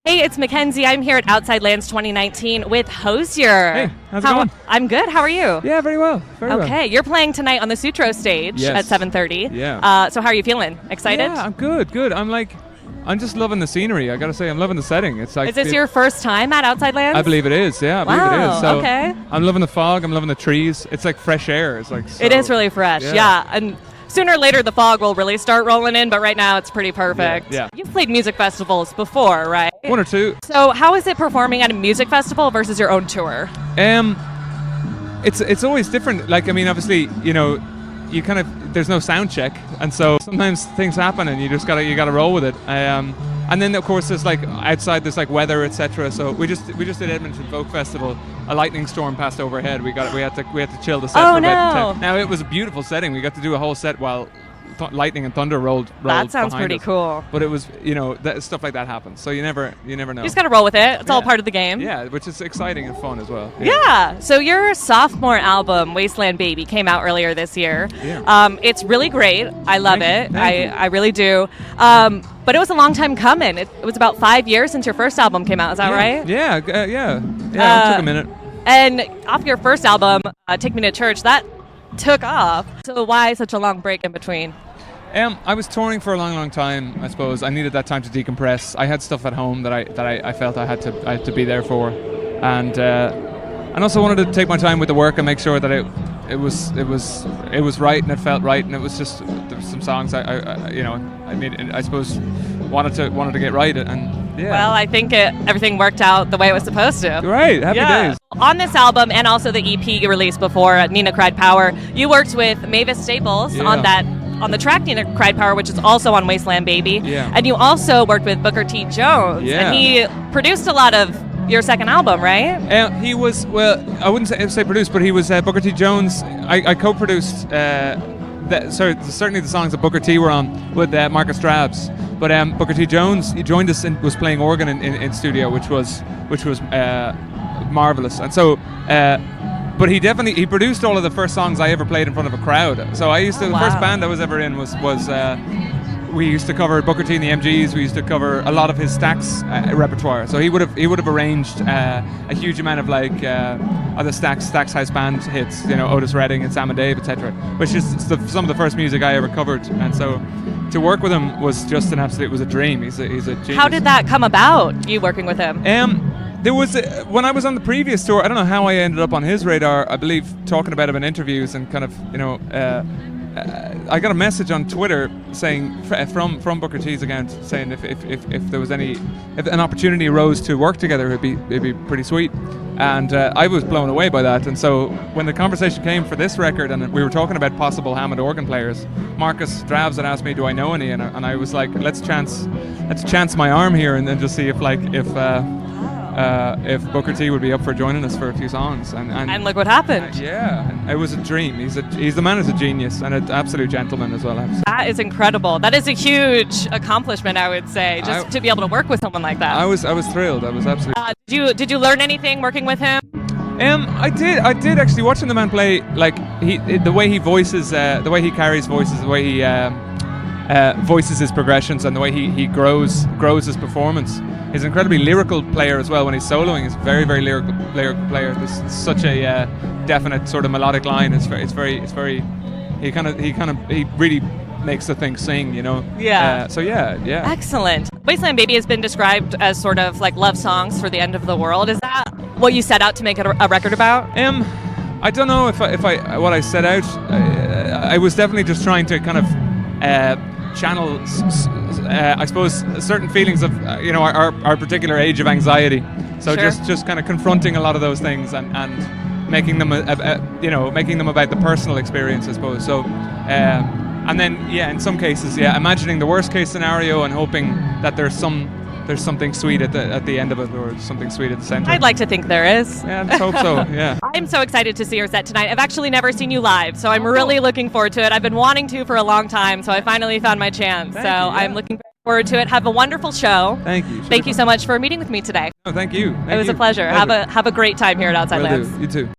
Hey, it's Mackenzie. I'm here at Outside Lands 2019 with Hozier. Hey, how's it going? I'm good. How are you? Yeah, very well. Very well. Okay, you're playing tonight on the Sutro stage Yes. at 7:30. Yeah. So how are you feeling? Excited? Yeah, I'm good. I'm just loving the scenery. I gotta say, I'm loving the setting. It's like. Is this your first time at Outside Lands? I believe it is. Yeah, I believe it Wow, is. So okay. I'm loving the fog. I'm loving the trees. It's like fresh air. It's like. It is really fresh. Yeah. And sooner or later the fog will really start rolling in, but right now it's pretty perfect. Yeah. You've played music festivals before, right? One or two. So how is it performing at a music festival versus your own tour? It's always different. Like, I mean, obviously, you kind of, there's no sound check, and so sometimes things happen, and you gotta roll with it. And then of course there's like outside there's like weather, etc. So we just did Edmonton Folk Festival. A lightning storm passed overhead. We had to chill the set for a bit. No. Now it was a beautiful setting. We got to do a whole set while lightning and thunder rolled. That sounds behind pretty us. cool. But it was stuff like that happens. So you never know. You just gotta roll with it. It's all part of the game. Yeah, which is exciting and fun as well. Yeah. So your sophomore album, Wasteland Baby, came out earlier this year. Yeah. It's really great. I love it. Thank you. I really do. But it was a long time coming. It was about 5 years since your first album came out. Is that right? Yeah. It took a minute. And off your first album, Take Me to Church, that took off. So why such a long break in between? I was touring for a long time. I suppose I needed that time to decompress. I had stuff at home that I felt I had to be there for, and also wanted to take my time with the work and make sure that it was right and it felt right, and it was just there were some songs I suppose wanted to get right, and yeah. Well, I think everything worked out the way it was supposed to. Right, happy days. On this album and also the EP you released before, Nina Cried Power, you worked with Mavis Staples on the track Nina Cried Power, which is also on Wasteland Baby. Yeah. And you also worked with Booker T. Jones. Yeah. And he produced a lot of your second album, right? He was, well, I wouldn't say produced, but he was Booker T. Jones. I co-produced certainly the songs that Booker T. were on with Marcus Drabs. But Booker T. Jones, he joined us and was playing organ in studio, which was marvelous. And so, but he produced all of the first songs I ever played in front of a crowd. So the first band I was ever in was we used to cover Booker T and the MGs. We used to cover a lot of his Stax repertoire. So he would have arranged a huge amount of like other Stax house band hits, Otis Redding and Sam and Dave, etc. Which is some of the first music I ever covered. And so to work with him was just it was a dream. He's a genius. How did that come about, you working with him? There was when I was on the previous tour, I don't know how I ended up on his radar. I believe talking about him in interviews and kind of I got a message on Twitter saying from Booker T's account saying if there was if an opportunity arose to work together, it'd be pretty sweet, and I was blown away by that. And so when the conversation came for this record and we were talking about possible Hammond organ players, Marcus Drabs had asked me, do I know any, and I was like, let's chance my arm here and then just see if Booker T would be up for joining us for a few songs, and look what happened. It was a dream. The man is a genius and an absolute gentleman as well. That is incredible. That is a huge accomplishment, I would say, just to be able to work with someone like that. I was thrilled. I was absolutely. Did you learn anything working with him? I did actually, watching the man play. Like the way he voices, the way he carries voices, the way he voices his progressions, and the way he grows his performance. He's an incredibly lyrical player as well. When he's soloing, he's a very, very lyrical player. There's such a definite sort of melodic line. It's very. He really makes the thing sing, Yeah. Yeah. Excellent. Wasteland Baby has been described as sort of like love songs for the end of the world. Is that what you set out to make it a record about? I don't know if what I set out. I was definitely just trying to kind of channel, I suppose, certain feelings of our particular age of anxiety. So Sure. just kind of confronting a lot of those things and making them making them about the personal experience, I suppose. So and then in some cases imagining the worst case scenario and hoping that there's something sweet at the end of it, or something sweet at the center. I'd like to think there is. Yeah, let's hope so. Yeah. I'm so excited to see your set tonight. I've actually never seen you live, so I'm really looking forward to it. I've been wanting to for a long time, so I finally found my chance. I'm looking forward to it. Have a wonderful show. Thank you. Thank you so much for meeting with me today. Oh, thank you. It was a pleasure. Have a great time here at Outside Will Lands. do. You too.